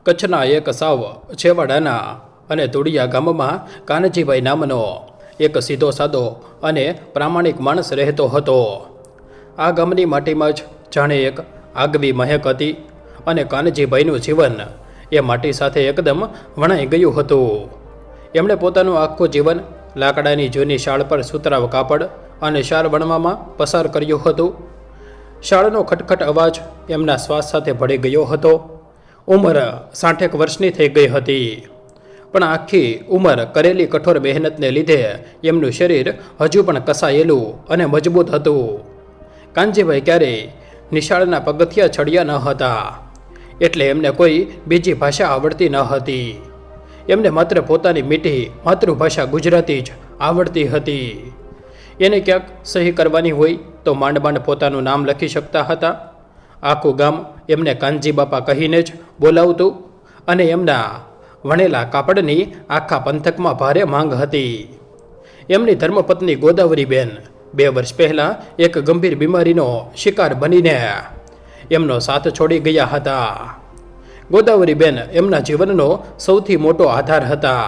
કચ્છના એક સાવ છેવાડાના અને ધૂળિયા ગામમાં કાનજીભાઈ નામનો એક સીધો સાદો અને પ્રામાણિક માણસ રહેતો હતો. આ ગામની માટીમાં જ જાણે એક આગવી મહેક હતી અને કાનજીભાઈનું જીવન એ માટી સાથે એકદમ વણાઈ ગયું હતું. એમણે પોતાનું આખું જીવન લાકડાની જૂની શાળ પર સુતરાવ કાપડ અને શાળ વણવામાં પસાર કર્યું હતું. શાળનો ખટખટ અવાજ એમના શ્વાસ સાથે ભળી ગયો હતો. ઉંમર 60 વર્ષની થઈ ગઈ હતી, પણ આખી ઉંમર કરેલી કઠોર મહેનતને લીધે એમનું શરીર હજુ પણ કસાયેલું અને મજબૂત હતું. કાનજીભાઈ ક્યારેય નિશાળના પગથિયા ચડ્યા ન હતા, એટલે એમને કોઈ બીજી ભાષા આવડતી ન હતી. એમને માત્ર પોતાની મીઠી માતૃભાષા ગુજરાતી જ આવડતી હતી. એને ક્યાંક સહી કરવાની હોય તો માંડ માંડ પોતાનું નામ લખી શકતા હતા. આખું ગામ એમને કાનજી બાપા કહીને જ બોલાવતું અને એમના વણેલા કાપડની આખા પંથકમાં ભારે માંગ હતી. એમની ધર્મપત્ની ગોદાવરીબેન 2 વર્ષ પહેલાં એક ગંભીર બીમારીનો શિકાર બનીને એમનો સાથ છોડી ગયા હતા. ગોદાવરીબેન એમના જીવનનો સૌથી મોટો આધાર હતા.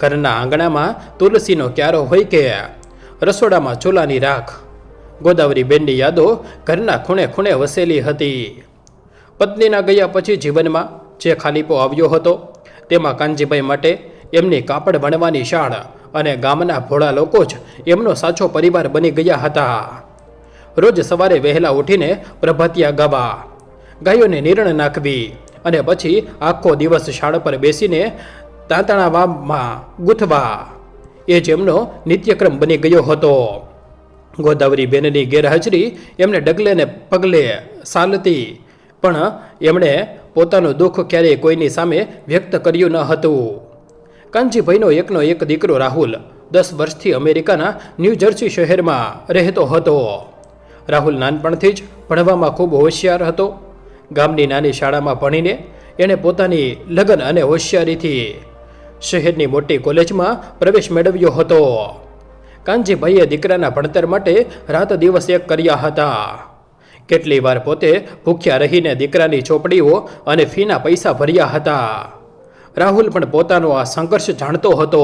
ઘરના આંગણામાં તુલસીનો ક્યારો હોય કે રસોડામાં ચૂલાની રાખ, ગોદાવરીબેનની યાદો ઘરના ખૂણે ખૂણે વસેલી હતી. પત્નીના ગયા પછી જીવનમાં જે ખાલીપો આવ્યો હતો તેમાં કાનજીભાઈ માટે એમની કાપડ વણવાની શાળ અને ગામના ભોળા લોકો જ એમનો સાચો પરિવાર બની ગયા હતા. રોજ સવારે વહેલા ઉઠીને પ્રભાતિયા ગાવા, ગાયોને નિરણ નાખવી અને પછી આખો દિવસ શાળ પર બેસીને તાંતણાવામાં ગૂંથવા એ જ એમનો નિત્યક્રમ બની ગયો હતો. ગોદાવરીબેનની ગેરહાજરી એમને ડગલે ને પગલે સાલતી, પણ એમણે પોતાનું દુઃખ ક્યારેય કોઈની સામે વ્યક્ત કર્યું ન હતું. કાનજીભાઈનો એકનો એક દીકરો રાહુલ 10 વર્ષથી અમેરિકાના ન્યૂ જર્સી શહેરમાં રહેતો હતો. રાહુલ નાનપણથી જ ભણવામાં ખૂબ હોશિયાર હતો. ગામની નાની શાળામાં ભણીને એણે પોતાની લગન અને હોશિયારીથી શહેરની મોટી કોલેજમાં પ્રવેશ મેળવ્યો હતો. કાનજીભાઈએ દીકરાના ભણતર માટે રાત દિવસ એક કર્યા હતા. કેટલી વાર પોતે ભૂખ્યા રહીને દીકરાની ચોપડીઓ અને ફીના પૈસા ભર્યા હતા. રાહુલ પણ પોતાનો આ સંઘર્ષ જાણતો હતો,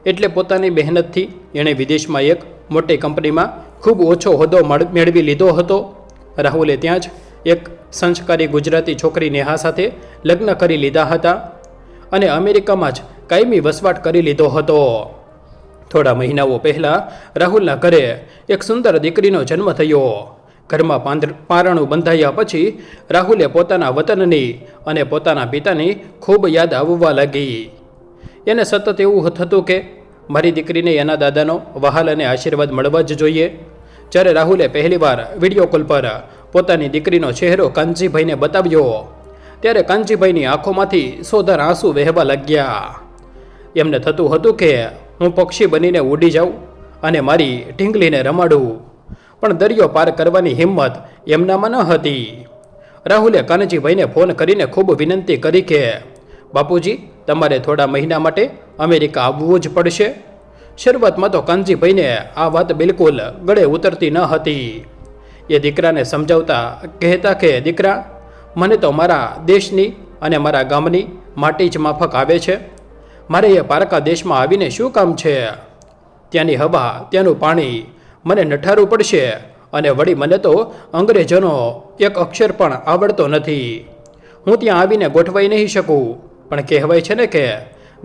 એટલે પોતાની મહેનતથી એણે વિદેશમાં એક મોટી કંપનીમાં ખૂબ ઓછો હોદ્દો મેળવી લીધો હતો. રાહુલે ત્યાં જ એક સંસ્કારી ગુજરાતી છોકરી નેહા સાથે લગ્ન કરી લીધા હતા અને અમેરિકામાં જ કાયમી વસવાટ કરી લીધો હતો. થોડા મહિનાઓ પહેલાં રાહુલના ઘરે એક સુંદર દીકરીનો જન્મ થયો. ઘરમાં પારણું બંધાયા પછી રાહુલે પોતાના વતનની અને પોતાના પિતાની ખૂબ યાદ આવવા લાગી. એને સતત એવું થતું કે મારી દીકરીને એના દાદાનો વહાલ અને આશીર્વાદ મળવા જ જોઈએ. જ્યારે રાહુલે પહેલીવાર વિડીયો કોલ પર પોતાની દીકરીનો ચહેરો કાનજીભાઈને બતાવ્યો, ત્યારે કાનજીભાઈની આંખોમાંથી સોધાર આંસુ વહેવા લાગ્યા. એમને થતું હતું કે હું પક્ષી બનીને ઉડી જાઉં અને મારી ઢીંગલીને રમાડું, પણ દરિયો પાર કરવાની હિંમત એમનામાં ન હતી. રાહુલે કાનજીભાઈને ફોન કરીને ખૂબ વિનંતી કરી કે બાપુજી, તમારે થોડા મહિના માટે અમેરિકા આવવું જ પડશે. શરૂઆતમાં તો કાનજીભાઈને આ વાત બિલકુલ ગળે ઉતરતી ન હતી. એ દીકરાને સમજાવતા કહેતા કે દીકરા, મને તો મારા દેશની અને મારા ગામની માટી જ માફક આવે છે. મારે એ પારકા દેશમાં આવીને શું કામ છે? ત્યાંની હવા, ત્યાંનું પાણી મને નઠારું પડશે અને વળી મને તો અંગ્રેજોનો એક અક્ષર પણ આવડતો નથી. હું ત્યાં આવીને ગોઠવાઈ નહીં શકું. પણ કહેવાય છે ને કે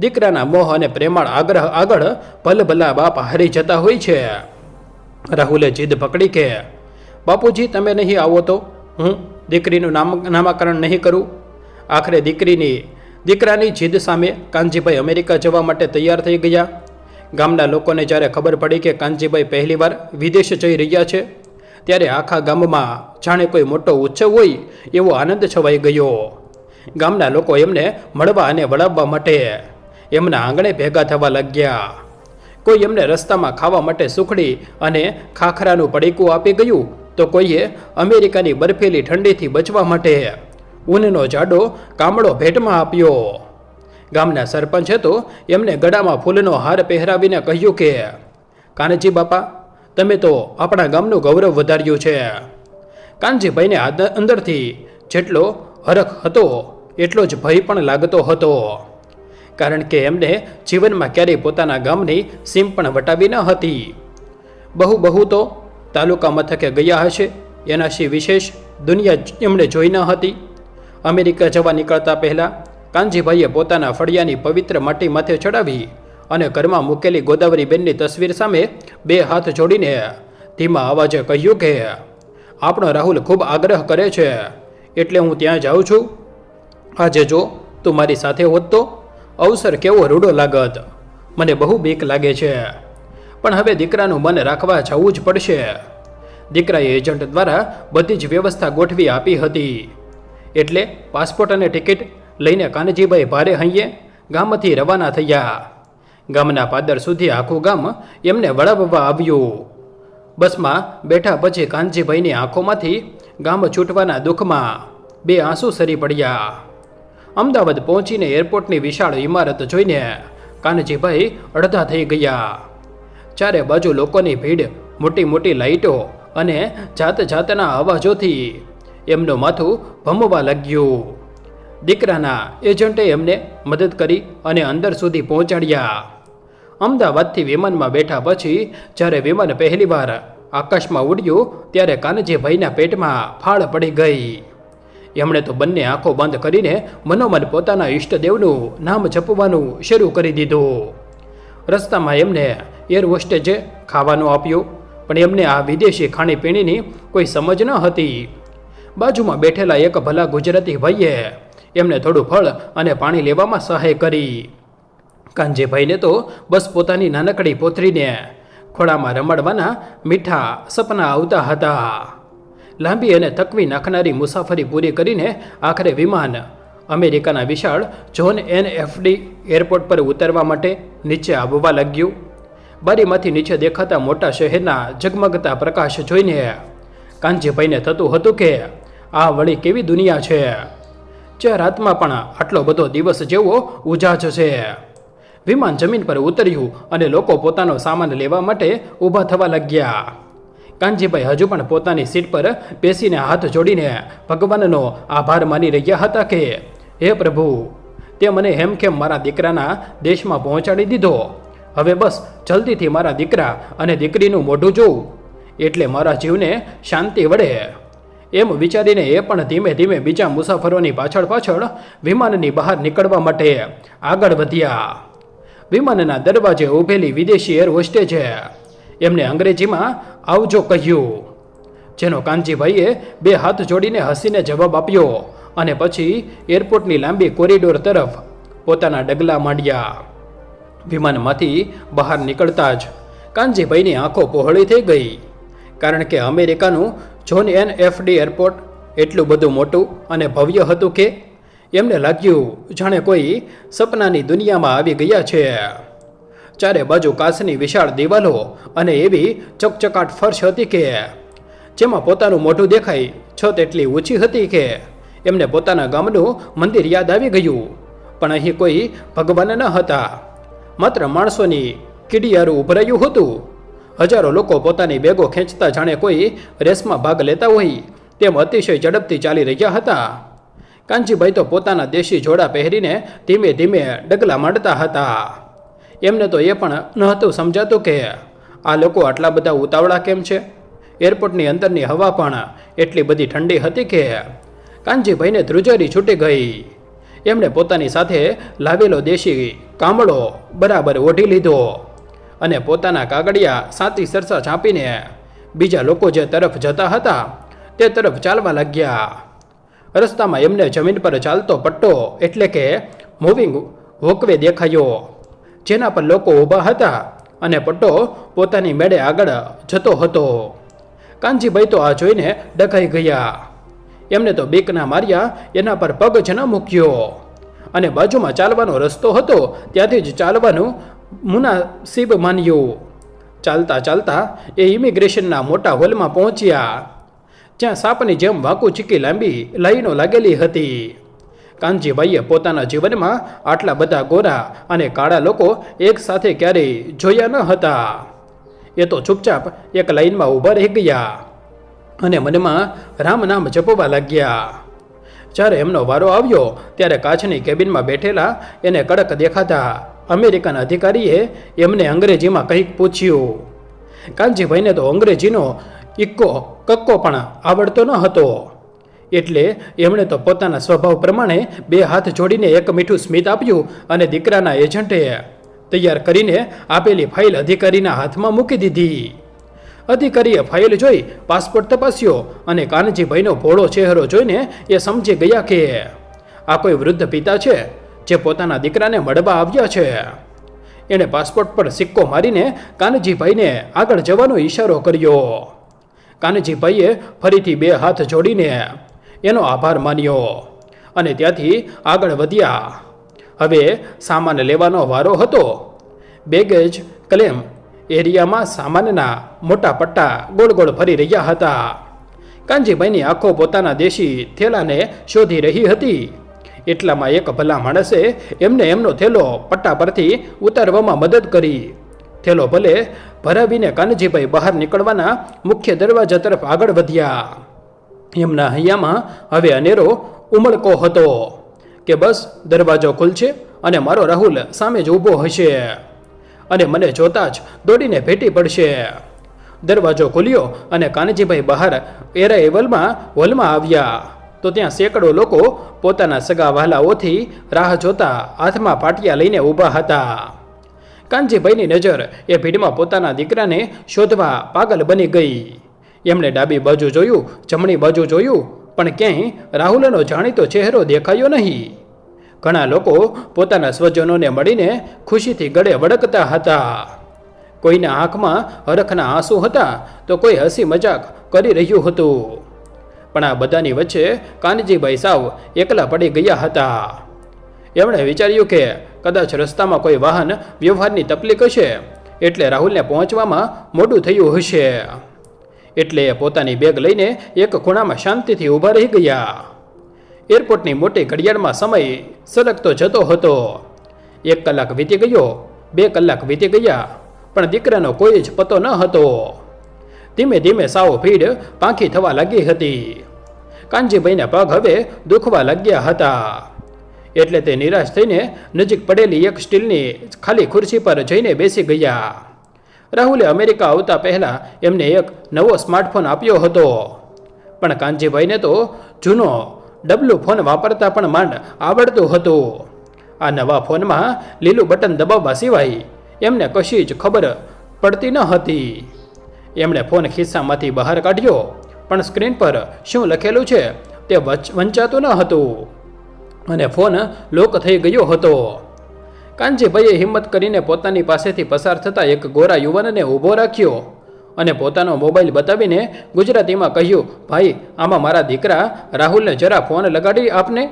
દીકરાના મોહ અને પ્રેમાળ આગ્રહ આગળ ભલભલા બાપ હારી જતા હોય છે. રાહુલે જીદ પકડી કે બાપુજી, તમે નહીં આવો તો હું દીકરીનું નામકરણ નહીં કરું. આખરે દીકરાની જીદ સામે કાનજીભાઈ અમેરિકા જવા માટે તૈયાર થઈ ગયા. ગામના લોકોને જ્યારે ખબર પડી કે કાનજીભાઈ પહેલીવાર વિદેશ જઈ રહ્યા છે, ત્યારે આખા ગામમાં જાણે કોઈ મોટો ઉત્સવ હોય એવો આનંદ છવાઈ ગયો. ગામના લોકો એમને મળવા અને વળાવવા માટે એમના આંગણે ભેગા થવા લાગ્યા. કોઈ એમને રસ્તામાં ખાવા માટે સુખડી અને ખાખરાનું પડીકું આપી ગયું, તો કોઈએ અમેરિકાની બરફેલી ઠંડીથી બચવા માટે ઊનનો જાડો કામળો ભેટમાં આપ્યો. ગામના સરપંચે તો એમને ગળામાં ફૂલનો હાર પહેરાવીને કહ્યું કે કાનજી બાપા, તમે તો આપણા ગામનું ગૌરવ વધાર્યું છે. કાનજીભાઈને અંદરથી જેટલો હરખ હતો એટલો જ ભય પણ લાગતો હતો, કારણ કે એમને જીવનમાં ક્યારેય પોતાના ગામની સીમ પણ વટાવી ન હતી. બહુ તો તાલુકા મથકે ગયા હશે, એના સિવાય વિશેષ દુનિયા એમણે જોઈ ન હતી. અમેરિકા જવા નીકળતા પહેલાં કાનજીભાઈએ પોતાના ફળિયાની પવિત્ર માટી માથે ચડાવી અને ઘરમાં મૂકેલી ગોદાવરીબેનની તસવીર સામે 2 હાથ જોડીને ધીમા અવાજે કહ્યું કે આપણો રાહુલ ખૂબ આગ્રહ કરે છે, એટલે હું ત્યાં જાઉં છું. આજે જો તું મારી સાથે હોત તો અવસર કેવો રૂડો લાગત. મને બહુ બીક લાગે છે, પણ હવે દીકરાનું મન રાખવા જવું જ પડશે. દીકરાએ એજન્ટ દ્વારા બધી જ વ્યવસ્થા ગોઠવી આપી હતી, એટલે પાસપોર્ટ અને ટિકિટ લઈને કાનજીભાઈ ભારે હૈયે ગામથી રવાના થયા. ગામના પાદર સુધી આખું ગામ એમને વળાવવા આવ્યું. બસમાં બેઠા પછી કાનજીભાઈની આંખોમાંથી ગામ છૂટવાના દુઃખમાં 2 આંસુ સરી પડ્યા. અમદાવાદ પહોંચીને એરપોર્ટની વિશાળ ઇમારત જોઈને કાનજીભાઈ અડધા થઈ ગયા. ચારે બાજુ લોકોની ભીડ, મોટી મોટી લાઇટો અને જાતના અવાજોથી એમનું માથું ભમવા લાગ્યું. દીકરાના એજન્ટે એમને મદદ કરી અને અંદર સુધી પહોંચાડ્યા. અમદાવાદથી વિમાનમાં બેઠા પછી જ્યારે વિમાન પહેલીવાર આકાશમાં ઉડ્યું ત્યારે કાનજીભાઈના પેટમાં ફાળ પડી ગઈ. એમણે તો બંને આંખો બંધ કરીને મનોમન પોતાના ઈષ્ટદેવનું નામ જપવાનું શરૂ કરી દીધું. રસ્તામાં એમને એર હોસ્ટેજે ખાવાનું આપ્યું, પણ એમને આ વિદેશી ખાણીપીણીની કોઈ સમજ ન હતી. બાજુમાં બેઠેલા એક ભલા ગુજરાતી ભાઈએ એમને થોડું ફળ અને પાણી લેવામાં સહાય કરી. કાનજીભાઈને તો બસ પોતાની નાનકડી પોતરીને ખોળામાં રમાડવાના મીઠા સપના આવતા હતા. લાંબી અને તકવી નાખનારી મુસાફરી પૂરી કરીને આખરે વિમાન અમેરિકાના વિશાળ જ્હોન NFD એરપોર્ટ પર ઉતરવા માટે નીચે આવવા લાગ્યું. બારીમાંથી નીચે દેખાતા મોટા શહેરના ઝગમગતા પ્રકાશ જોઈને કાનજીભાઈને થતું હતું કે આ વળી કેવી દુનિયા છે, જે રાતમાં પણ આટલો બધો દિવસ જેવો ઉજાજ છે. વિમાન જમીન પર ઉતર્યું અને લોકો પોતાનો સામાન લેવા માટે ઊભા થવા લાગ્યા. કાનજીભાઈ હજુ પણ પોતાની સીટ પર બેસીને હાથ જોડીને ભગવાનનો આભાર માની રહ્યા હતા કે હે પ્રભુ, તે મને હેમખેમ મારા દીકરાના દેશમાં પહોંચાડી દીધો. હવે બસ જલ્દીથી મારા દીકરા અને દીકરીનું મોઢું જોઉં, એટલે મારા જીવને શાંતિ વળે. એમ વિચારીને એ પણ ધીમે ધીમે બીજા મુસાફરોની પાછળ વિમાનની બહાર નીકળવા માટે આગળ વધ્યા. વિમાનના દરવાજે ઊભેલી વિદેશી એર હોસ્ટેજે એમને અંગ્રેજીમાં આવજો કહ્યું, જેનો કાનજીભાઈએ 2 હાથ જોડીને હસીને જવાબ આપ્યો અને પછી એરપોર્ટની લાંબી કોરિડોર તરફ પોતાના ડગલા માંડ્યા. વિમાનમાંથી બહાર નીકળતા જ કાનજીભાઈની આંખો પહોળી થઈ ગઈ, કારણ કે અમેરિકાનું જ્હોન NFD એરપોર્ટ એટલું બધું મોટું અને ભવ્ય હતું કે એમને લાગ્યું જાણે કોઈ સપનાની દુનિયામાં આવી ગયા છે. ચારે બાજુ કાચની વિશાળ દિવાલો અને એવી ચકચકાટ ફર્શ હતી કે જેમાં પોતાનું મોઢું દેખાય. છત એટલી ઊંચી હતી કે એમને પોતાના ગામનું મંદિર યાદ આવી ગયું, પણ અહીં કોઈ ભગવાન ન હતા, માત્ર માણસોની કીડિયારું ઉભરાયું હતું. હજારો લોકો પોતાની બેગો ખેંચતા જાણે કોઈ રેસમાં ભાગ લેતા હોય તેમ અતિશય ઝડપથી ચાલી રહ્યા હતા. કાનજીભાઈ તો પોતાના દેશી જોડા પહેરીને ધીમે ધીમે ડગલા માંડતા હતા. એમને તો એ પણ નહોતું સમજાતું કે આ લોકો આટલા બધા ઉતાવળા કેમ છે. એરપોર્ટની અંદરની હવા પણ એટલી બધી ઠંડી હતી કે કાનજીભાઈને ધ્રુજારી છૂટી ગઈ. એમણે પોતાની સાથે લાવેલો દેશી કામળો બરાબર ઓઢી લીધો અને પોતાના કાગળિયા સાતી સરસા ચાંપીને બીજા લોકો જે તરફ જતા હતા તે તરફ ચાલવા લાગ્યા. રસ્તામાં એમને જમીન પર ચાલતો પટ્ટો એટલે કે મૂવિંગ વોકવે દેખાયો, જેના પર લોકો ઊભા હતા અને પટ્ટો પોતાની મેળે આગળ જતો હતો. કાનજીભાઈ તો આ જોઈને ડઘાઈ ગયા. એમને તો બીકના માર્યા એના પર પગ જ ન મૂક્યો અને બાજુમાં ચાલવાનો રસ્તો હતો ત્યાંથી જ ચાલવાનું મુનાસિબ માન્યું. ચાલતા ચાલતા એ ઇમિગ્રેશનના મોટા હોલમાં પહોંચ્યા, જ્યાં સાપની જેમ વાંકું ચીકી લાંબી લાઈનો લાગેલી હતી. કાનજીભાઈએ પોતાના જીવનમાં આટલા બધા ગોરા અને કાળા લોકો એક સાથે ક્યારેય જોયા ન હતા. એ તો ચૂપચાપ એક લાઈનમાં ઊભા રહી ગયા અને મનમાં રામ નામ જપવા લાગ્યા. જ્યારે એમનો વારો આવ્યો ત્યારે કાચની કેબિનમાં બેઠેલા એને કડક દેખાતા અમેરિકન અધિકારીએ એમને અંગ્રેજીમાં કંઈક પૂછ્યું. કાનજીભાઈને તો અંગ્રેજીનો ઇક્કો કક્કો પણ આવડતો ન હતો, એટલે એમણે તો પોતાના સ્વભાવ પ્રમાણે 2 હાથ જોડીને એક મીઠું સ્મિત આપ્યું અને દીકરાના એજન્ટે તૈયાર કરીને આપેલી ફાઇલ અધિકારીના હાથમાં મૂકી દીધી. અધિકારીએ ફાઇલ જોઈ પાસપોર્ટ તપાસ્યો અને કાનજીભાઈનો ભોળો ચહેરો જોઈને એ સમજી ગયા કે આ કોઈ વૃદ્ધ પિતા છે જે પોતાના દીકરાને મળવા આવ્યા છે. એણે પાસપોર્ટ પર સિક્કો મારીને કાનજીભાઈને આગળ જવાનો ઈશારો કર્યો. કાનજીભાઈએ ફરીથી 2 હાથ જોડીને એનો આભાર માન્યો અને ત્યાંથી આગળ વધ્યા. હવે સામાન લેવાનો વારો હતો. બેગેજ ક્લેમ એરિયામાં સામાનના મોટા પટ્ટા ગોળ ગોળ ફરી રહ્યા હતા. કાનજીભાઈની આંખો પોતાના દેશી થેલાને શોધી રહી હતી. એટલામાં એક ભલા માણસે એમને એમનો થેલો પટ્ટા પરથી ઉતારવામાં મદદ કરી. થેલો ભલે ભરાવીને કાનજીભાઈ બહાર નીકળવાના મુખ્ય દરવાજા તરફ આગળ વધ્યા. એમના હૈયામાં હવે અનેરો ઉમળકો હતો કે બસ દરવાજો ખુલશે અને મારો રાહુલ સામે જ ઊભો હશે અને મને જોતા જ દોડીને ભેટી પડશે. દરવાજો ખુલ્યો અને કાનજીભાઈ બહાર એરાઇવલમાં હોલમાં આવ્યા તો ત્યાં સેંકડો લોકો પોતાના સગા વહાલાઓથી રાહ જોતા હાથમાં પાટિયા લઈને ઊભા હતા. કાનજીભાઈની નજર એ ભીડમાં પોતાના દીકરાને શોધવા પાગલ બની ગઈ. એમણે ડાબી બાજુ જોયું, જમણી બાજુ જોયું, પણ ક્યાંય રાહુલનો જાણીતો ચહેરો દેખાયો નહીં. ઘણા લોકો પોતાના સ્વજનોને મળીને ખુશીથી ગળે વળગતા હતા. કોઈના આંખમાં હરખના આંસુ હતા તો કોઈ હસી મજાક કરી રહ્યું હતું. પણ આ બધાની વચ્ચે કાનજીભાઈ સાવ એકલા પડી ગયા હતા. એમણે વિચાર્યું કે કદાચ રસ્તામાં કોઈ વાહન વ્યવહારની તકલીફ હશે એટલે રાહુલને પહોંચવામાં મોડું થયું હશે. એટલે પોતાની બેગ લઈને એક ખૂણામાં શાંતિથી ઊભા રહી ગયા. એરપોર્ટની મોટી ઘડિયાળમાં સમય સરકતો જતો હતો. 1 કલાક વીતી ગયો, 2 કલાક વીતી ગયા, પણ દીકરાનો કોઈ જ પતો ન હતો. ધીમે ધીમે સાવ ભીડ પાંખી થવા લાગી હતી. કાનજીભાઈના પગ હવે દુખવા લાગ્યા હતા. એટલે તે નિરાશ થઈને નજીક પડેલી એક સ્ટીલની ખાલી ખુરશી પર જઈને બેસી ગયા. રાહુલે અમેરિકા આવતા પહેલાં એમને એક નવો સ્માર્ટફોન આપ્યો હતો, પણ કાનજીભાઈને તો જૂનો ડબલું ફોન વાપરતા પણ માંડ આવડતું હતું. આ નવા ફોનમાં લીલું બટન દબાવવા સિવાય એમને કશી જ ખબર પડતી ન હતી. એમણે ફોન ખિસ્સામાંથી બહાર કાઢ્યો, પણ સ્ક્રીન પર શું લખેલું છે તે વંચાતું ન હતું અને ફોન લોક થઈ ગયો હતો. કાનજીભાઈએ હિંમત કરીને પોતાની પાસેથી પસાર થતા એક ગોરા યુવાનને ઊભો રાખ્યો અને પોતાનો મોબાઈલ બતાવીને ગુજરાતીમાં કહ્યું, ભાઈ, આમાં મારા દીકરા રાહુલને જરા ફોન લગાડી આપને.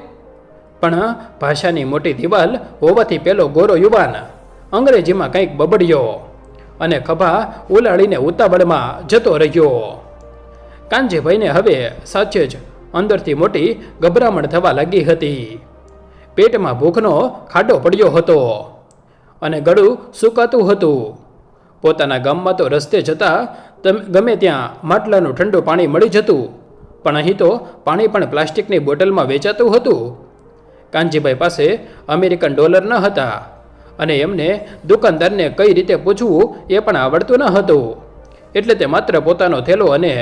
પણ ભાષાની મોટી દિવાલ હોવાથી પેલો ગોરો યુવાન અંગ્રેજીમાં કંઈક બબડ્યો અને ખભા ઉલાળીને ઉતાવળમાં જતો રહ્યો. કાનજીભાઈને હવે સાચે જ અંદરથી મોટી ગભરામણ થવા લાગી હતી. પેટમાં ભૂખનો ખાડો પડ્યો હતો અને ગળું સૂકાતું હતું. પોતાના ગામમાં તો રસ્તે જતાં ગમે ત્યાં માટલાનું ઠંડુ પાણી મળી જતું, પણ અહીં તો પાણી પણ પ્લાસ્ટિકની બોટલમાં વેચાતું હતું. કાનજીભાઈ પાસે અમેરિકન ડોલર ન હતા અને એમને દુકાનદારને કઈ રીતે પૂછવું એ પણ આવડતું ન હતું. એટલે તે માત્ર પોતાનો થેલો અને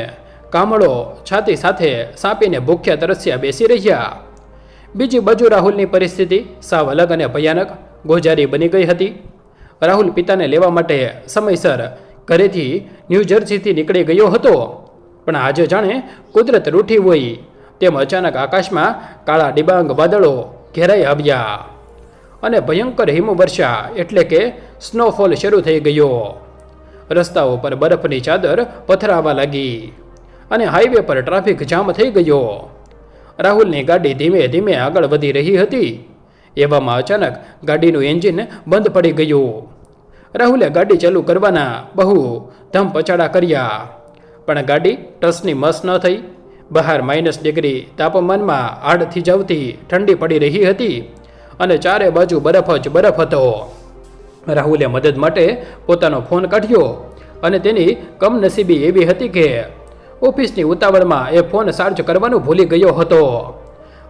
કામળો છાતી સાથે સાંપીને ભૂખ્યા તરસ્યા બેસી રહ્યા. બીજી બાજુ રાહુલની પરિસ્થિતિ સાવ અલગ અને ભયાનક ગોજારી બની ગઈ હતી. રાહુલ પિતાને લેવા માટે સમયસર ઘરેથી ન્યૂજર્સીથી નીકળી ગયો હતો, પણ આજે જાણે કુદરત રૂઠી હોય તેમ અચાનક આકાશમાં કાળા ડિબાંગ વાદળો ઘેરાઈ આવ્યા અને ભયંકર હિમવર્ષા એટલે કે સ્નોફોલ શરૂ થઈ ગયો. રસ્તાઓ પર બરફની ચાદર પથરાવા લાગી અને હાઈવે પર ટ્રાફિક જામ થઈ ગયો. રાહુલની ગાડી ધીમે ધીમે આગળ વધી રહી હતી. એવામાં અચાનક ગાડીનું એન્જિન બંધ પડી ગયું. રાહુલે ગાડી ચાલુ કરવાના બહુ ધમપછાડા કર્યા, પણ ગાડી ટસની મસ ન થઈ. બહાર -ડિગ્રી તાપમાનમાં આડ થીજાવતી ઠંડી પડી રહી હતી અને ચારે બાજુ બરફ જ બરફ હતો. રાહુલે મદદ માટે પોતાનો ફોન કાઢ્યો અને તેની કમનસીબી એવી હતી કે ઓફિસની ઉતાવળમાં એ ફોન ચાર્જ કરવાનું ભૂલી ગયો હતો.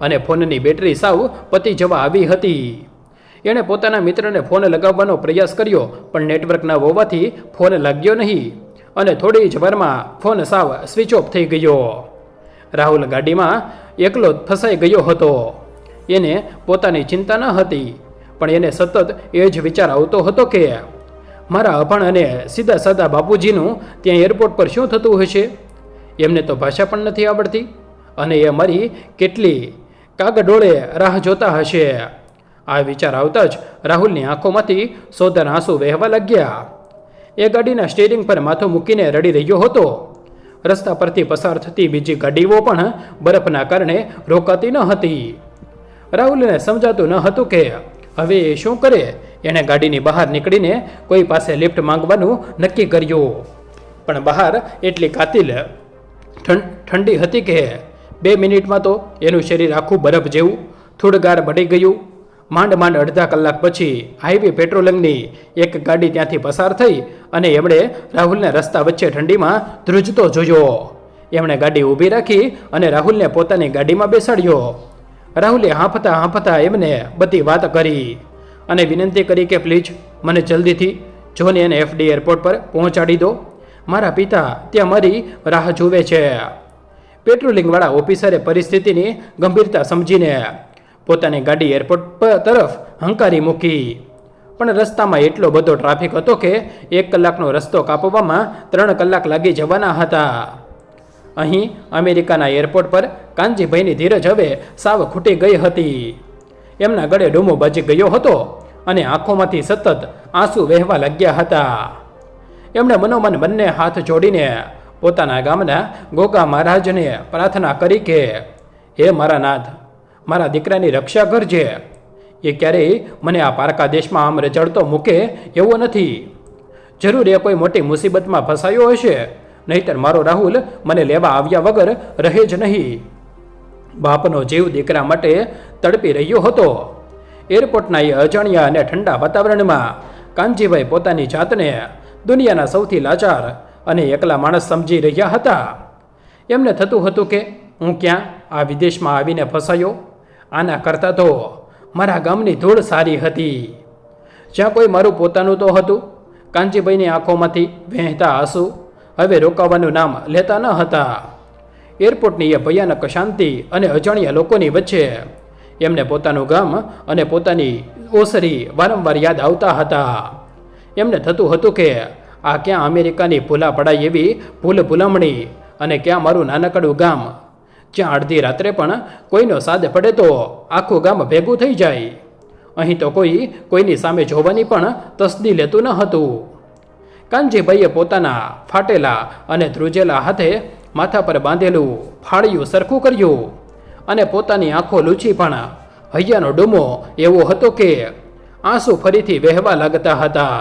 અને ફોનની બેટરી સાવ પતી જવા આવી હતી. એણે પોતાના મિત્રને ફોન લગાવવાનો પ્રયાસ કર્યો, પણ નેટવર્ક ન હોવાથી ફોન લાગ્યો નહીં અને થોડી જ વારમાં ફોન સાવ સ્વિચ ઓફ થઈ ગયો. રાહુલ ગાડીમાં એકલો ફસાઈ ગયો હતો. એને પોતાની ચિંતા ન હતી, પણ એને સતત એ જ વિચાર આવતો હતો કે મારા અભણ અને સીધા સાદા બાપુજીનું ત્યાં એરપોર્ટ પર શું થતું હશે? એમને તો ભાષા પણ નથી આવડતી અને એ મારી કેટલી કાગડોળે રાહ જોતા હશે. આ વિચાર આવતા જ રાહુલની આંખોમાંથી સોદર આંસુ વહેવા લાગ્યા. એ ગાડીના સ્ટીરિંગ પર માથું મૂકીને રડી રહ્યો હતો. રસ્તા પરથી પસાર થતી બીજી ગાડીઓ પણ બરફના કારણે રોકાતી ન હતી. રાહુલને સમજાતું ન હતું કે હવે એ શું કરે. એણે ગાડીની બહાર નીકળીને કોઈ પાસે લિફ્ટ માંગવાનું નક્કી કર્યું, પણ બહાર એટલી કાતિલ ઠંડી હતી કે 2 મિનિટમાં તો એનું શરીર આખું બરફ જેવું થોડગાર બળી ગયું. માંડ અડધા કલાક પછી હાઈવે પેટ્રોલિંગની એક ગાડી ત્યાંથી પસાર થઈ અને એમણે રાહુલને રસ્તા વચ્ચે ઠંડીમાં ધ્રુજતો જોયો. એમણે ગાડી ઊભી રાખી અને રાહુલને પોતાની ગાડીમાં બેસાડ્યો. રાહુલે હાંફતા એમને બધી વાત કરી અને વિનંતી કરી કે પ્લીઝ મને જલ્દીથી જોને એને એફડી એરપોર્ટ પર પહોંચાડી દો. મારા પિતા ત્યાં મારી રાહ જુએ છે. પેટ્રોલિંગવાળા ઓફિસરે પરિસ્થિતિની ગંભીરતા સમજીને પોતાની ગાડી એરપોર્ટ તરફ હંકારી મૂકી, પણ રસ્તામાં એટલો બધો ટ્રાફિક હતો કે 1 કલાકનો રસ્તો કાપવામાં 3 કલાક લાગી જવાના હતા. અહીં અમેરિકાના એરપોર્ટ પર કાનજીભાઈની ધીરજ હવે સાવ ખૂટી ગઈ હતી. એમના ગળે ડૂમો બાજી ગયો હતો અને આંખોમાંથી સતત આંસુ વહેવા લાગ્યા હતા. એમણે મનોમન બંને હાથ જોડીને પોતાના ગામના ગોગા મહારાજને પ્રાર્થના કરી કે હે મારા નાથ, મારા દીકરાની રક્ષા કરજે. એ ક્યારેય મને આ પારકા દેશમાં આમ રજડતો મૂકે એવો નથી. જરૂર એ કોઈ મોટી મુસીબતમાં ફસાયો હશે, નહીતર મારો રાહુલ મને લેવા આવ્યા વગર રહે જ નહીં. બાપનો જીવ દીકરા માટે તડપી રહ્યો હતો. એરપોર્ટના એ અજાણ્યા અને ઠંડા વાતાવરણમાં કાનજીભાઈ પોતાની જાતને દુનિયાના સૌથી લાચાર અને એકલા માણસ સમજી રહ્યા હતા. એમને થતું હતું કે હું ક્યાં આ વિદેશમાં આવીને ફસાયો? આના કરતાં તો મારા ગામની ધૂળ સારી હતી, જ્યાં કોઈ મારું પોતાનું તો હતું. કાનજીભાઈની આંખોમાંથી વહેતા આંસુ હવે રોકાવાનું નામ લેતા ન હતા. એરપોર્ટની એ ભયાનક શાંતિ અને અજાણ્યા લોકોની વચ્ચે એમને પોતાનું ગામ અને પોતાની ઓસરી વારંવાર યાદ આવતા હતા. એમને થતું હતું કે આ ક્યાં અમેરિકાની ભૂલા પડાય એવી ભૂલમણી, અને ક્યાં મારું નાનકડું ગામ, જ્યાં અડધી રાત્રે પણ કોઈનો સાદ પડે તો આખું ગામ ભેગું થઈ જાય. અહીં તો કોઈની સામે જોવાની પણ તસદી લેતું ન હતું. કાનજીભાઈએ પોતાના ફાટેલા અને ધ્રુજેલા હાથે માથા પર બાંધેલું ફાળિયું સરખું કર્યું અને પોતાની આંખો લૂછી પણ હૈયાનો ડૂમો એવો હતો કે આંસુ ફરીથી વહેવા લાગતા હતા.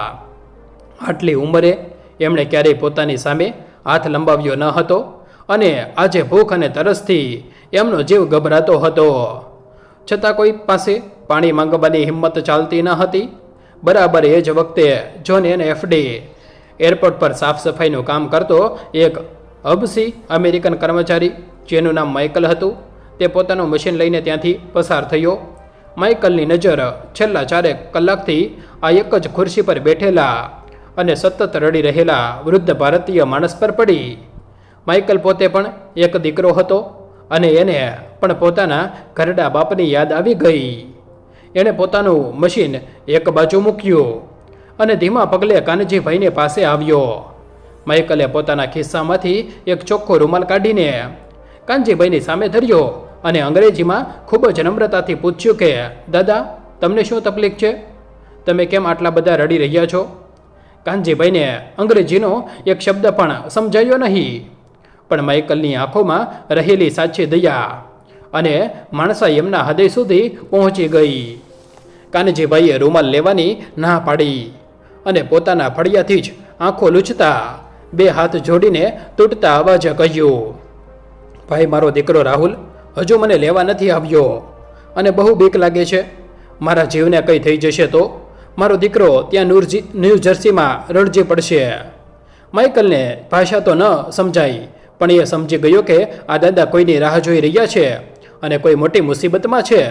આટલી ઉંમરે એમણે ક્યારેય પોતાની સામે હાથ લંબાવ્યો ન હતો અને આજે ભૂખ અને તરસથી એમનો જીવ ગભરાતો હતો. છતાં કોઈ પાસે પાણી માંગવાની હિંમત ચાલતી ન હતી. બરાબર એ જ વખતે જોન એને એફડી એરપોર્ટ પર સાફ સફાઈનું કામ કરતો એક હબસી અમેરિકન કર્મચારી, જેનું નામ માઇકલ હતું, તે પોતાનું મશીન લઈને ત્યાંથી પસાર થયો. માઇકલની નજર છેલ્લા 4 કલાકથી આ એક જ ખુરશી પર બેઠેલા અને સતત રડી રહેલા વૃદ્ધ ભારતીય માણસ પર પડી. માઇકલ પોતે પણ એક દીકરો હતો અને એને પણ પોતાના ઘરડા બાપની યાદ આવી ગઈ. એણે પોતાનું મશીન એક બાજુ મૂક્યું અને ધીમા પગલે કાનજીભાઈને પાસે આવ્યો. માઇકલે પોતાના ખિસ્સામાંથી એક ચોખ્ખો રૂમાલ કાઢીને કાનજીભાઈની સામે ધર્યો અને અંગ્રેજીમાં ખૂબ જ નમ્રતાથી પૂછ્યું કે દાદા, તમને શું તકલીફ છે? તમે કેમ આટલા બધા રડી રહ્યા છો? કાનજીભાઈને અંગ્રેજીનો એક શબ્દ પણ સમજાયો નહીં, પણ માઇકલની આંખોમાં રહેલી સાચી દયા અને માણસાઈ એમના હૃદય સુધી પહોંચી ગઈ. કાનજીભાઈએ રૂમાલ લેવાની ના પાડી અને પોતાના ફળિયાથી જ આંખો લૂછતા 2 હાથ જોડીને તૂટતા અવાજે કહ્યું, ભાઈ, મારો દીકરો રાહુલ હજુ મને લેવા નથી આવ્યો અને બહુ બીક લાગે છે. મારા જીવને કંઈ થઈ જશે તો મારો દીકરો ત્યાં ન્યૂ જર્સીમાં રડજી પડશે. માઇકલને ભાષા તો ન સમજાઈ, પણ એ સમજી ગયો કે આ દાદા કોઈની રાહ જોઈ રહ્યા છે અને કોઈ મોટી મુસીબતમાં છે?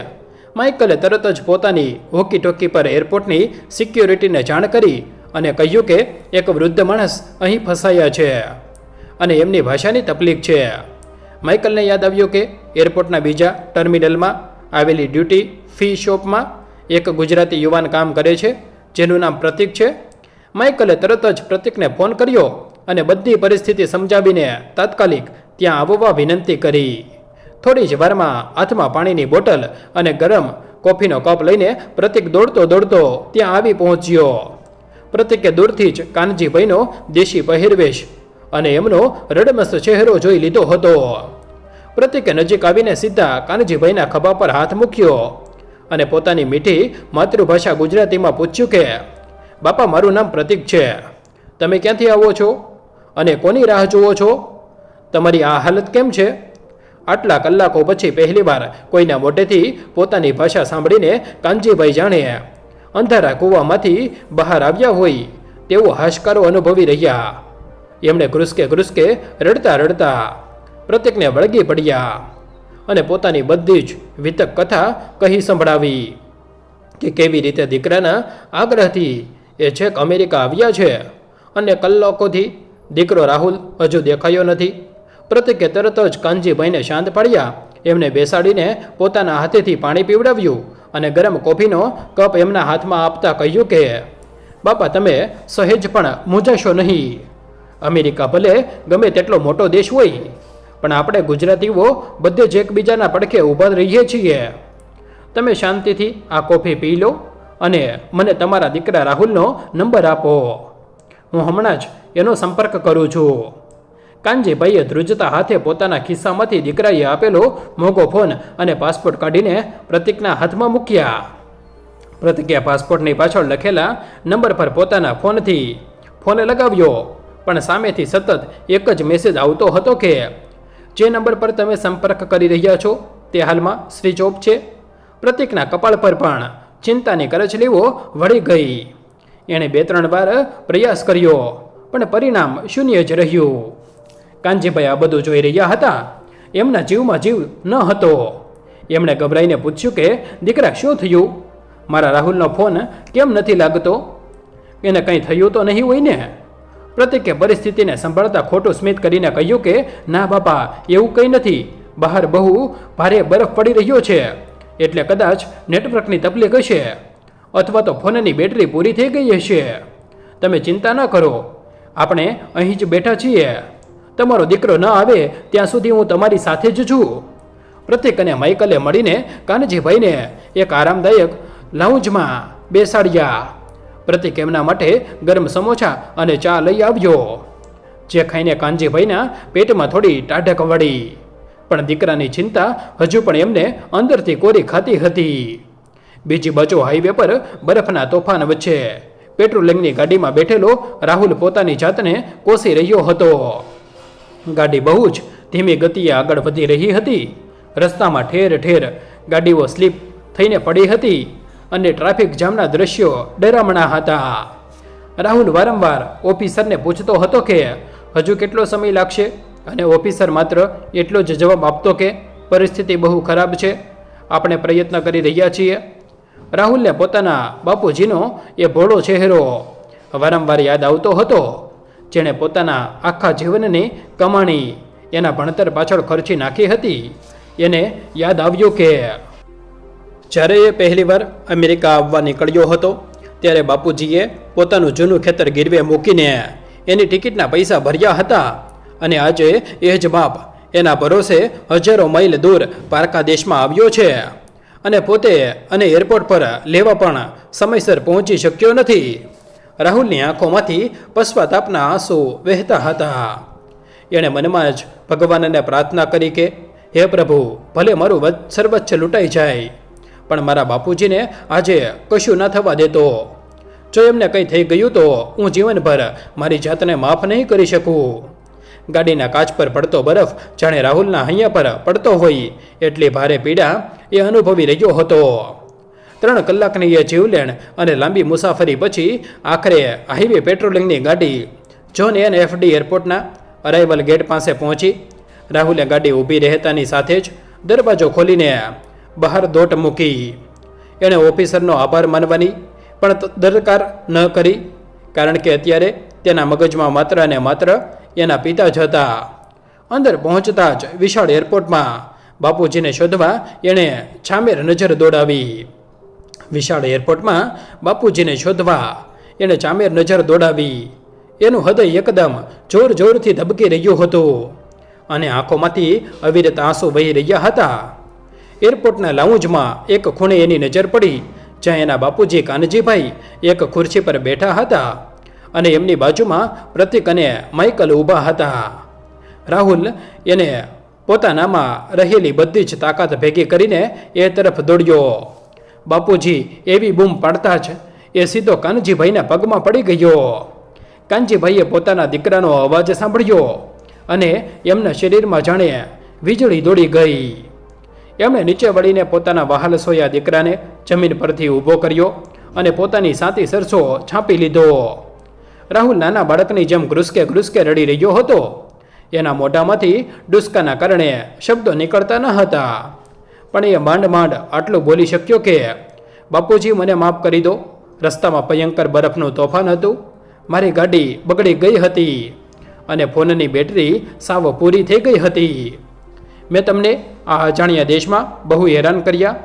માઇકલે તરત જ પોતાની વોકી ટોકી પર એરપોર્ટની સિક્યોરિટીને જાણ કરી અને કહ્યું કે એક વૃદ્ધ માણસ અહીં ફસાયા છે અને એમની ભાષાની તકલીફ છે. માઇકલને યાદ આવ્યું કે એરપોર્ટના બીજા ટર્મિનલમાં આવેલી ડ્યુટી ફી શોપમાં એક ગુજરાતી યુવાન કામ કરે છે જેનું નામ પ્રતિક છે. માઇકલે તરત જ પ્રતિકને ફોન કર્યો અને બધી પરિસ્થિતિ સમજાવીને તાત્કાલિક ત્યાં આવવા વિનંતી કરી. થોડી જ વારમાં હાથમાં પાણીની બોટલ અને ગરમ કોફીનો કપ લઈને પ્રતિક દોડતો દોડતો ત્યાં આવી પહોંચ્યો. પ્રતિકે દૂરથી જ કાનજીભાઈનો દેશી પહેરવેશ અને એમનો રડમસ્ત ચહેરો જોઈ લીધો હતો. પ્રતિકે નજીક આવીને સીધા કાનજીભાઈના ખભા પર હાથ મૂક્યો અને પોતાની મીઠી માતૃભાષા ગુજરાતીમાં પૂછ્યું કે બાપા, મારું નામ પ્રતિક છે. તમે ક્યાંથી આવો છો અને કોની રાહ જુઓ છો? તમારી આ હાલત કેમ છે? આટલા કલાકો પછી પહેલીવાર કોઈના મોઢેથી પોતાની ભાષા સાંભળીને કાનજીભાઈ જાણે અંધારા કૂવામાંથી બહાર આવ્યા હોય તેવો હાશકારો અનુભવી રહ્યા. એમણે ઘ્રુસકે ઘ્રુસકે રડતા રડતા પ્રતિકને વળગી પડ્યા અને પોતાની બધી જ વિતક કથા કહી સંભળાવી કે કેવી રીતે દીકરાના આગ્રહથી એ છેક અમેરિકા આવ્યા છે અને કલાકોથી દીકરો રાહુલ હજુ દેખાયો નથી. પ્રતિકે તરત જ કાનજીભાઈને શાંત પાડ્યા. એમને બેસાડીને પોતાના હાથેથી પાણી પીવડાવ્યું અને ગરમ કોફીનો કપ એમના હાથમાં આપતા કહ્યું કે બાપા, તમે સહેજ પણ મૂંઝાશો નહીં. અમેરિકા ભલે ગમે તેટલો મોટો દેશ હોય, પણ આપણે ગુજરાતીઓ બધે જ એકબીજાના પડખે ઊભા રહીએ છીએ. તમે શાંતિથી આ કોફી પી લો અને મને તમારા દીકરા રાહુલનો નંબર આપો. હું હમણાં જ એનો સંપર્ક કરું છું. કાનજીભાઈએ ધ્રુજતા હાથે પોતાના ખિસ્સામાંથી દીકરાએ આપેલો મોંઘો ફોન અને પાસપોર્ટ કાઢીને પ્રતિકના હાથમાં મૂક્યા. પ્રતિકે પાસપોર્ટની પાછળ લખેલા નંબર પર પોતાના ફોન લગાવ્યો, પણ સામેથી સતત એક જ મેસેજ આવતો હતો કે જે નંબર પર તમે સંપર્ક કરી રહ્યા છો તે હાલમાં સ્વિચ ઓફ છે. પ્રતિકના કપાળ પર પણ ચિંતાની કરચલીઓ વળી ગઈ. એણે 2-3 વાર પ્રયાસ કર્યો, પણ પરિણામ શૂન્ય જ રહ્યું. કાનજીભાઈ આ બધું જોઈ રહ્યા હતા. એમના જીવમાં જીવ ન હતો. એમણે ગભરાઈને પૂછ્યું કે દીકરા, શું થયું? મારા રાહુલનો ફોન કેમ નથી લાગતો? એને કંઈ થયું તો નહીં હોય ને? પ્રતિકે પરિસ્થિતિને સંભાળતા ખોટું સ્મિત કરીને કહ્યું કે ના બાપા, એવું કંઈ નથી. બહાર બહુ ભારે બરફ પડી રહ્યો છે એટલે કદાચ નેટવર્કની તકલીફ હશે અથવા તો ફોનની બેટરી પૂરી થઈ ગઈ હશે. તમે ચિંતા ન કરો, આપણે અહીં જ બેઠા છીએ. તમારો દીકરો ન આવે ત્યાં સુધી હું તમારી સાથે જ છું. પ્રતિક અને માઇકલે મળીને કાનજીભાઈને એક આરામદાયક લાઉન્જમાં બેસાડ્યા. પ્રતિક એમના માટે ગરમ સમોસા અને ચા લઈ આવ્યો, જે ખાઈને કાનજીભાઈના પેટમાં થોડી ટાઢક વળી. પણ દીકરાની ચિંતા હજુ પણ એમને અંદરથી કોરી ખાતી હતી. બીજી બાજુ હાઈવે પર બરફના તોફાન વચ્ચે પેટ્રોલિંગની ગાડીમાં બેઠેલો રાહુલ પોતાની જાતને કોસી રહ્યો હતો. ગાડી બહુ જ ધીમી ગતિએ આગળ વધી રહી હતી. રસ્તામાં ઠેર ઠેર ગાડીઓ સ્લીપ થઈને પડી હતી અને ટ્રાફિક જામના દ્રશ્યો ડરામણા હતા. રાહુલ વારંવાર ઓફિસરને પૂછતો હતો કે હજુ કેટલો સમય લાગશે, અને ઓફિસર માત્ર એટલો જ જવાબ આપતો કે પરિસ્થિતિ બહુ ખરાબ છે, આપણે પ્રયત્ન કરી રહ્યા છીએ. રાહુલને પોતાના બાપુજીનો એ ભોળો ચહેરો વારંવાર યાદ આવતો હતો, જેણે પોતાના આખા જીવનની કમાણી એના ભણતર પાછળ ખર્ચી નાખી હતી. એને યાદ આવ્યું કે જ્યારે એ પહેલીવાર અમેરિકા આવવા નીકળ્યો હતો ત્યારે બાપુજીએ પોતાનું જૂનું ખેતર ગીરવે મૂકીને એની ટિકિટના પૈસા ભર્યા હતા, અને આજે એ જ બાપ એના ભરોસે હજારો માઇલ દૂર પારકા દેશમાં આવ્યો છે અને પોતે અને એરપોર્ટ પર લેવા પણ સમયસર પહોંચી શક્યો નથી. રાહુલની આંખોમાંથી પશ્ચાતાપના આંસુ વહેતા હતા. એણે મનમાં જ ભગવાનને પ્રાર્થના કરી કે હે પ્રભુ, ભલે મારું સર્વસ્વ લૂંટાઈ જાય, પણ મારા બાપુજીને આજે કશું ન થવા દેતો. જો એમને કંઈ થઈ ગયું તો હું જીવનભર મારી જાતને માફ નહીં કરી શકું. ગાડીના કાચ પર પડતો બરફ જાણે રાહુલના હૈયા પર પડતો હોય એટલી ભારે પીડા એ અનુભવી રહ્યો હતો. 3 કલાકની એ જીવલેણ અને લાંબી મુસાફરી પછી આખરે હાઈવે પેટ્રોલિંગની ગાડી જોન NFD એરપોર્ટના અરાઇવલ ગેટ પાસે પહોંચી. રાહુલે ગાડી ઊભી રહેતાની સાથે જ દરવાજો ખોલીને બહાર દોટ મૂકી. એણે ઓફિસરનો આભાર માનવાની પણ દરકાર ન કરી, કારણ કે અત્યારે તેના મગજમાં માત્ર અને માત્ર એના પિતા જ હતા. અંદર પહોંચતા જ વિશાળ એરપોર્ટમાં બાપુજીને શોધવા એણે છામેર નજર દોડાવી. વિશાળ એરપોર્ટમાં બાપુજીને શોધવા એણે ચામેર નજર દોડાવી. એનું હૃદય એકદમ જોર જોરથી ધબકી રહ્યું હતું અને આંખોમાંથી અવિરત આંસુ વહી રહ્યા હતા. એરપોર્ટના લાઉન્જમાં એક ખૂણે એની નજર પડી, જ્યાં એના બાપુજી કાનજીભાઈ એક ખુરશી પર બેઠા હતા અને એમની બાજુમાં પ્રતિક અને માઇકલ ઊભા હતા. રાહુલ એને પોતાનામાં રહેલી બધી જ તાકાત ભેગી કરીને એ તરફ દોડ્યો. બાપુજી એવી બૂમ પાડતા જ એ સીધો કાનજીભાઈના પગમાં પડી ગયો. કાનજીભાઈએ પોતાના દીકરાનો અવાજ સાંભળ્યો અને એમના શરીરમાં જાણે વીજળી દોડી ગઈ. એમણે નીચે વળીને પોતાના વહાલ સોયા દીકરાને જમીન પરથી ઊભો કર્યો અને પોતાની સાતી સરસો છાંપી લીધો. રાહુલ નાના બાળકની જેમ ઘ્રુસકે રડી રહ્યો હતો. એના મોઢામાંથી ડુસકાના કારણે શબ્દો નીકળતા ન હતા, પણ એ માંડ આટલું બોલી શક્યો કે બાપુજી, મને માફ કરી દો. રસ્તામાં ભયંકર બરફનું તોફાન હતું, મારી ગાડી બગડી ગઈ હતી અને ફોનની બેટરી સાવ પૂરી થઈ ગઈ હતી. મેં તમને આ અજાણ્યા દેશમાં બહુ હેરાન કર્યા.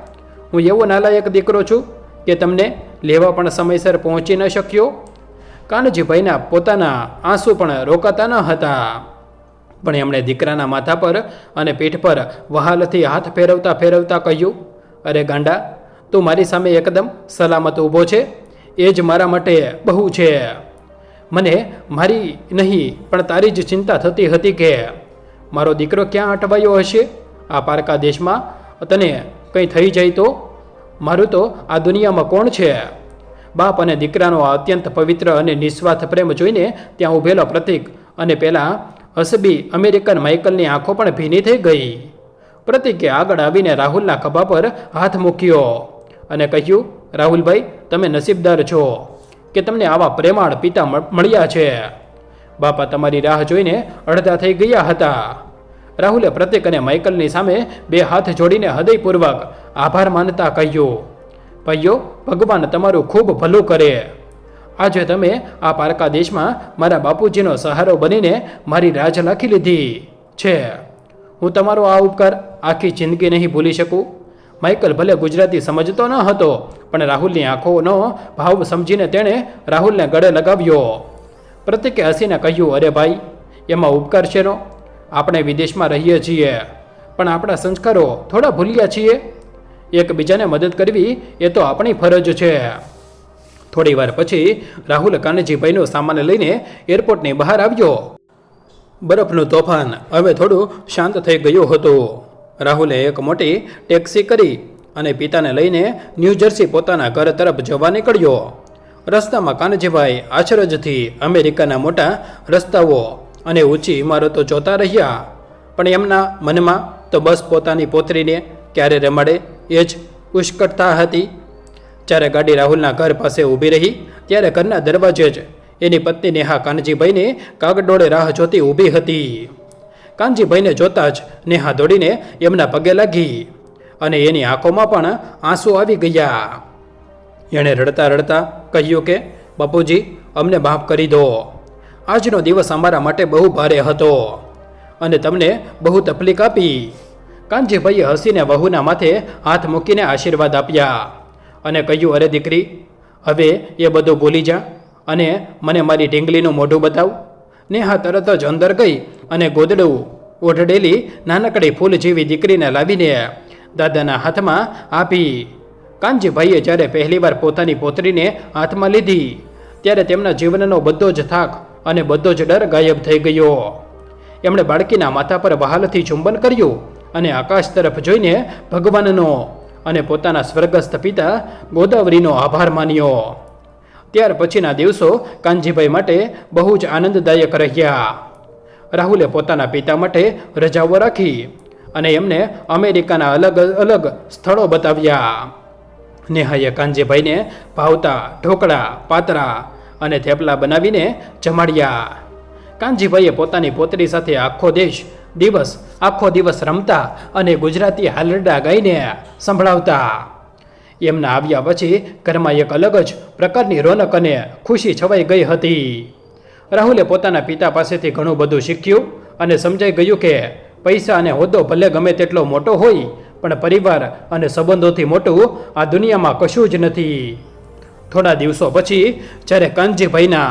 હું એવો નાલાયક દીકરો છું કે તમને લેવા પણ સમયસર પહોંચી ન શક્યો. કાનજીભાઈના પોતાના આંસુ પણ રોકાતા ન હતા, પણ એમણે દીકરાના માથા પર અને પીઠ પર વહાલથી હાથ ફેરવતા કહ્યું, અરે ગાંડા, તું મારી સામે એકદમ સલામત ઊભો છે, એ જ મારા માટે બહુ છે. મને મારી નહીં પણ તારી જ ચિંતા થતી હતી કે મારો દીકરો ક્યાં અટવાયો હશે આ પારકા દેશમાં. તને કંઈ થઈ જાય તો મારું તો આ દુનિયામાં કોણ છે? બાપ અને દીકરાનો આ અત્યંત પવિત્ર અને નિસ્વાર્થ પ્રેમ જોઈને ત્યાં ઊભેલો પ્રતિક અને પેલા હસબી અમેરિકન માઇકલની આંખો પણ ભીની થઈ ગઈ. પ્રતિકે આગળ આવીને રાહુલના ખભા પર હાથ મૂક્યો અને કહ્યું, રાહુલભાઈ, તમે નસીબદાર છો કે તમને આવા પ્રેમાળ પિતા મળ્યા છે. બાપા તમારી રાહ જોઈને અડધા થઈ ગયા હતા. રાહુલે પ્રતિક અને માઇકલની સામે બે હાથ જોડીને હૃદયપૂર્વક આભાર માનતા કહ્યું, ભાઈઓ, ભગવાન તમારું ખૂબ ભલું કરે. આજે તમે આ પારકા દેશમાં મારા બાપુજીનો સહારો બનીને મારી રાજ લાખી લીધી છે. હું તમારો આ ઉપકાર આખી જિંદગી નહીં ભૂલી શકું. માઇકલ ભલે ગુજરાતી સમજતો ન હતો, પણ રાહુલની આંખોનો ભાવ સમજીને તેણે રાહુલને ગળે લગાવ્યો. પ્રતિકે હસીને કહ્યું, અરે ભાઈ, એમાં ઉપકાર શેનો? આપણે વિદેશમાં રહીએ છીએ, પણ આપણા સંસ્કારો થોડા ભૂલ્યા છીએ. એકબીજાને મદદ કરવી એ તો આપણી ફરજ છે. થોડી વાર પછી રાહુલ કાનજીભાઈનો સામાન લઈને એરપોર્ટની બહાર આવ્યો. બરફનું તોફાન હવે થોડું શાંત થઈ ગયું હતું. રાહુલે એક મોટી ટેક્સી કરી અને પિતાને લઈને ન્યૂ જર્સી પોતાના ઘર તરફ જવા નીકળ્યો. રસ્તામાં કાનજીભાઈ આશ્ચર્યથી અમેરિકાના મોટા રસ્તાઓ અને ઊંચી ઇમારતો જોતા રહ્યા, પણ એમના મનમાં તો બસ પોતાની પોતરીને ક્યારે રમાડે એ જ ઉશ્કેરતા હતી. જ્યારે ગાડી રાહુલના ઘર પાસે ઊભી રહી ત્યારે ઘરના દરવાજે જ એની પત્ની નેહા કાનજીભાઈને કાગડોળે રાહ જોતી ઊભી હતી. કાનજીભાઈને જોતા જ નેહા દોડીને એમના પગે લાગી અને એની આંખોમાં પણ આંસુ આવી ગયા. એણે રડતા કહ્યું કે બાપુજી, અમને માફ કરી દો. આજનો દિવસ અમારા માટે બહુ ભારે હતો અને તમને બહુ તકલીફ આપી. કાનજીભાઈએ હસીને વહુના માથે હાથ મૂકીને આશીર્વાદ આપ્યા અને કહ્યું, અરે દીકરી, હવે એ બધું ભૂલી જા અને મને મારી ઢીંગલીનું મોઢું બતાવ. નેહા તરત જ અંદર ગઈ અને ગોદડું ઓઢડેલી નાનકડી ફૂલ જેવી દીકરીને લાવીને દાદાના હાથમાં આપી. કાનજીભાઈએ જ્યારે પહેલીવાર પોતાની પોતરીને હાથમાં લીધી ત્યારે તેમના જીવનનો બધો જ થાક અને બધો જ ડર ગાયબ થઈ ગયો. એમણે બાળકીના માથા પર વહાલથી ચુંબન કર્યું અને આકાશ તરફ જોઈને ભગવાનનો અને પોતાના સ્વર્ગસ્થ પિતા ગોદાવરીનો આભાર માન્યો. ત્યાર પછીના દિવસો કાનજીભાઈ માટે બહુ જ આનંદદાયક રહ્યા. રાહુલે પોતાના પિતા માટે રજાઓ રાખી અને એમને અમેરિકાના અલગ અલગ સ્થળો બતાવ્યા. નેહાએ કાનજીભાઈને ભાવતા ઢોકળા, પાતરા અને થેપલા બનાવીને જમાડ્યા. કાનજીભાઈએ પોતાની પોતરી સાથે આખો દેશ દિવસ આખો દિવસ રમતા અને ગુજરાતી હાલરડા ગાઈને સંભળાવતા. એમના આવ્યા પછી ઘરમાં એક અલગ જ પ્રકારની રોનક અને ખુશી છવાઈ ગઈ હતી. રાહુલે પોતાના પિતા પાસેથી ઘણું બધું શીખ્યું અને સમજાઈ ગયું કે પૈસા અને હોદ્દો ભલે ગમે તેટલો મોટો હોય, પણ પરિવાર અને સંબંધોથી મોટું આ દુનિયામાં કશું જ નથી. થોડા દિવસો પછી જ્યારે કાનજીભાઈના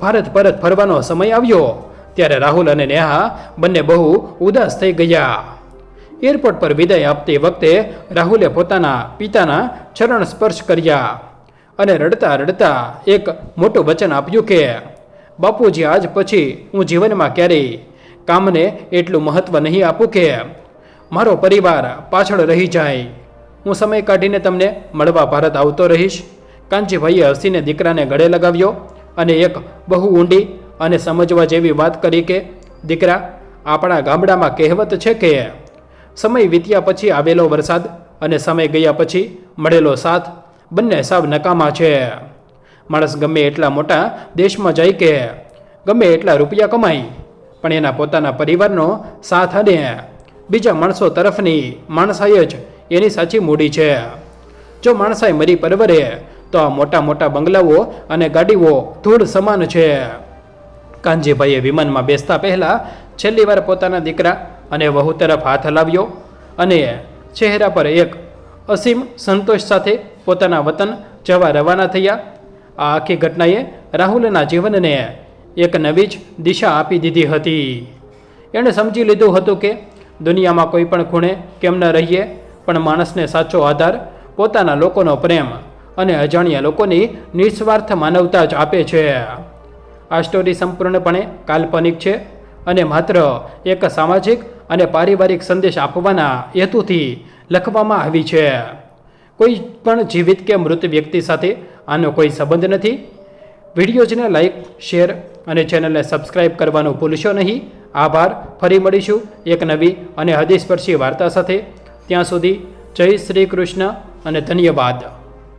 ભારત પરત ફરવાનો સમય આવ્યો ત્યારે રાહુલ અને નેહા બંને બહુ ઉદાસ થઈ ગયા. એરપોર્ટ પર વિદાય આપતી વખતે રાહુલે પોતાના પિતાના ચરણ સ્પર્શ કર્યા અને રડતા રડતા એક મોટું વચન આપ્યું કે બાપુજી, આજ પછી હું જીવનમાં ક્યારેય કામને એટલું મહત્ત્વ નહીં આપું કે મારો પરિવાર પાછળ રહી જાય. હું સમય કાઢીને તમને મળવા ભારત આવતો રહીશ. કાનજીભાઈએ હસીને દીકરાને ગળે લગાવ્યો અને એક બહુ ઊંડી અને સમજવા જેવી વાત કરી કે દીકરા, આપણા ગામડામાં કહેવત છે કે સમય વીત્યા પછી આવેલો વરસાદ અને સમય ગયા પછી મળેલો સાથ બંને સાવ નકામા છે. માણસ ગમે એટલા મોટા દેશમાં જાય કે ગમે એટલા રૂપિયા કમાય, પણ એના પોતાના પરિવારનો સાથ અને બીજા માણસો તરફની માણસાઈ જ એની સાચી મૂડી છે. જો માણસાઈ મરી પરવરે તો આ મોટા મોટા બંગલાઓ અને ગાડીઓ ધૂળ સમાન છે. કાનજીભાઈએ વિમાનમાં બેસતા પહેલાં છેલ્લી વાર પોતાના દીકરા અને વહુ તરફ હાથ હલાવ્યો અને ચહેરા પર એક અસીમ સંતોષ સાથે પોતાના વતન જવા રવાના થયા. આ આખી ઘટનાએ રાહુલના જીવનને એક નવી જ દિશા આપી દીધી હતી. એણે સમજી લીધું હતું કે દુનિયામાં કોઈ પણ ખૂણે કેમ ન રહીએ, પણ માણસને સાચો આધાર પોતાના લોકોનો પ્રેમ અને અજાણ્યા લોકોની નિસ્વાર્થ માનવતા જ આપે છે. આ સ્ટોરી સંપૂર્ણપણે કાલ્પનિક છે અને માત્ર એક સામાજિક અને પારિવારિક સંદેશ આપવાના હેતુથી લખવામાં આવી છે. કોઈ પણ જીવિત કે મૃત વ્યક્તિ સાથે આનો કોઈ સંબંધ નથી. વિડીયોઝને લાઇક, શેર અને ચેનલને સબસ્ક્રાઇબ કરવાનું ભૂલશો નહીં. આભાર. ફરી મળીશું એક નવી અને હૃદયસ્પર્શી વાર્તા સાથે. ત્યાં સુધી જય શ્રી કૃષ્ણ અને ધન્યવાદ.